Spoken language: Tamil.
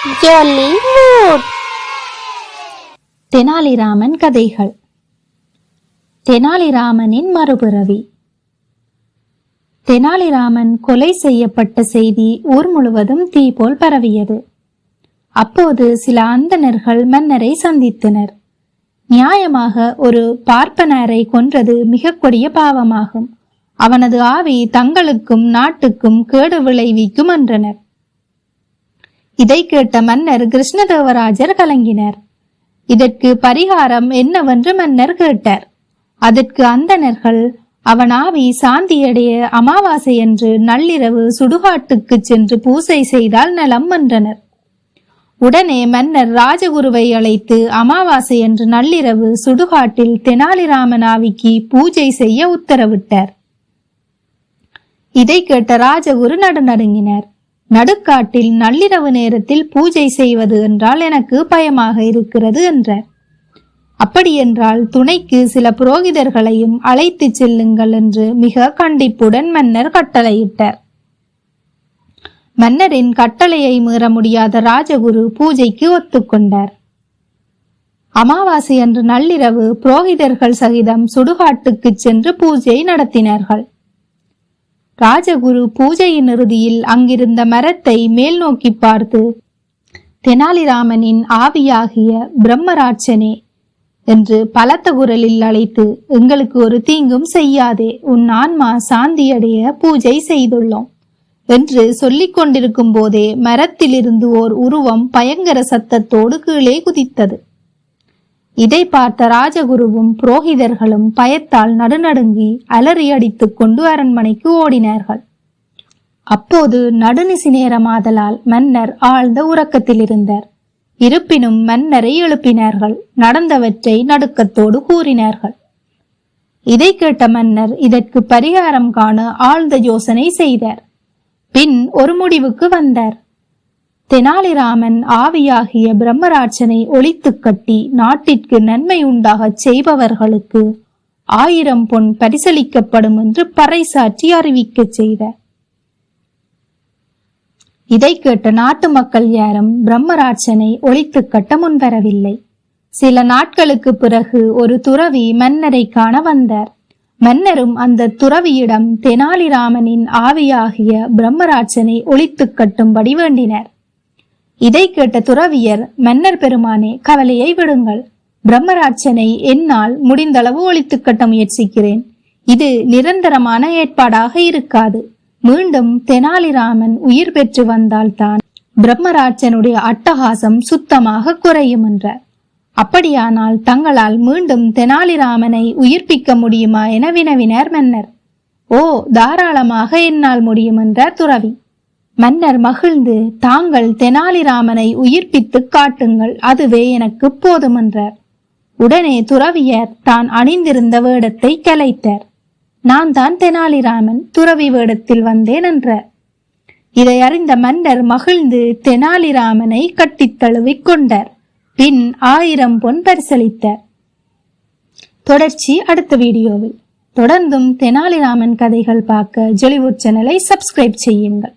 ஜாலிவுட். தெனாலிராமன் கதைகள். தெனாலிராமனின் மறுபிறவி. தெனாலிராமன் கொலை செய்யப்பட்ட செய்தி ஊர் முழுவதும் தீ போல் பரவியது. அப்போது சில அந்தணர்கள் மன்னரை சந்தித்தனர். நியாயமாக ஒரு பார்ப்பனரை கொன்றது மிக கொடிய பாவமாகும். அவனது ஆவி தங்களுக்கும் நாட்டுக்கும் கேடு விளைவிக்கும் என்றனர். இதை கேட்ட மன்னர் கிருஷ்ணதேவராஜர் கலங்கினர். இதற்கு பரிகாரம் என்னவென்று மன்னர் கேட்டார். அதற்கு அந்தணர்கள் அவன் ஆவி சாந்தியடைய அமாவாசை என்று நள்ளிரவு சுடுகாட்டுக்கு சென்று பூசை செய்தால் நலம் என்றனர். உடனே மன்னர் ராஜகுருவை அழைத்து அமாவாசை என்று நள்ளிரவு சுடுகாட்டில் தெனாலிராமன் ஆவிக்கு பூஜை செய்ய உத்தரவிட்டார். இதை கேட்ட ராஜகுரு நடுநடுங்கினார். நடுக்காட்டில் நள்ளிரவு நேரத்தில் பூஜை செய்வது என்றால் எனக்கு பயமாக இருக்கிறது என்றார். அப்படியென்றால் துணைக்கு சில புரோகிதர்களையும் அழைத்து செல்லுங்கள் என்று மிக கண்டிப்புடன் மன்னர் கட்டளையிட்டார். மன்னரின் கட்டளையை மீற முடியாத ராஜகுரு பூஜைக்கு ஒத்துக்கொண்டார். அமாவாசை அன்று நள்ளிரவு புரோகிதர்கள் சகிதம் சுடுகாட்டுக்கு சென்று பூஜை நடத்தினார்கள். ராஜகுரு பூஜையின் இறுதியில் அங்கிருந்த மரத்தை மேல் நோக்கி பார்த்து, தெனாலிராமனின் ஆவியாகிய பிரம்மராட்சனே என்று பலத்த குரலில் அழைத்து, எங்களுக்கு ஒரு தீங்கும் செய்யாதே, உன் ஆன்மா சாந்தியடைய பூஜை செய்துள்ளோம் என்று சொல்லிக் கொண்டிருக்கும் போதே மரத்திலிருந்து ஓர் உருவம் பயங்கர சத்தத்தோடு கீழே குதித்தது. இதை பார்த்த ராஜகுருவும் புரோகிதர்களும் பயத்தால் நடுநடுங்கி அலறி அடித்துக் கொண்டு அரண்மனைக்கு ஓடினார்கள். அப்போது நடுநிசி நேரமாதலால் மன்னர் ஆழ்ந்த உறக்கத்தில் இருந்தார். இருப்பினும் மன்னரை எழுப்பினார்கள். நடந்தவற்றை நடுக்கத்தோடு கூறினார்கள். இதை கேட்ட மன்னர் இதற்கு பரிகாரம் காண ஆழ்ந்த யோசனை செய்தார். பின் ஒரு முடிவுக்கு வந்தார். தெனாலிராமன் ஆவியாகிய பிரம்மராட்சனை ஒழித்து கட்டி நாட்டிற்கு நன்மை உண்டாக செய்பவர்களுக்கு 1000 பொன் பரிசளிக்கப்படும் என்று பறைசாற்றி அறிவிக்க செய்தார். இதை கேட்ட நாட்டு மக்கள் யாரும் பிரம்மராட்சனை ஒழித்து கட்ட முன்வரவில்லை. சில நாட்களுக்கு பிறகு ஒரு துறவி மன்னரை காண வந்தார். மன்னரும் அந்த துறவியிடம் தெனாலிராமனின் ஆவியாகிய பிரம்மராட்சனை ஒழித்து கட்டும்படி வேண்டினார். இதை கேட்ட துறவியர், மன்னர் பெருமானே, கவலையை விடுங்கள். பிரம்மராட்சனை என்னால் முடிந்தளவு ஒழித்து கட்ட முயற்சிக்கிறேன். இது நிரந்தரமான ஏற்பாடாக இருக்காது. மீண்டும் தெனாலிராமன் உயிர் பெற்று வந்தால்தான் பிரம்மராட்சனுடைய அட்டகாசம் சுத்தமாக குறையும் என்றார். அப்படியானால் தங்களால் மீண்டும் தெனாலிராமனை உயிர்ப்பிக்க முடியுமா என வினவினார் மன்னர். ஓ, தாராளமாக என்னால் முடியும் என்றார் துறவி. மன்னர் மகிழ்ந்து, தாங்கள் தெனாலிராமனை உயிர்ப்பித்து காட்டுங்கள், அதுவே எனக்கு போதும் என்றார். உடனே துறவியர் தான் அணிந்திருந்த வேடத்தை கலைத்தார். நான் தான் தெனாலிராமன், துறவி வேடத்தில் வந்தேன் என்றார். இதை அறிந்த மன்னர் மகிழ்ந்து தெனாலிராமனை கட்டித் தழுவிக் கொண்டார். பின் 1000 பொன் பரிசளித்தார். தொடர்ச்சி அடுத்த வீடியோவில். தொடர்ந்தும் தெனாலிராமன் கதைகள் பார்க்க ஜாலிவுட் சேனலை சப்ஸ்கிரைப் செய்யுங்கள்.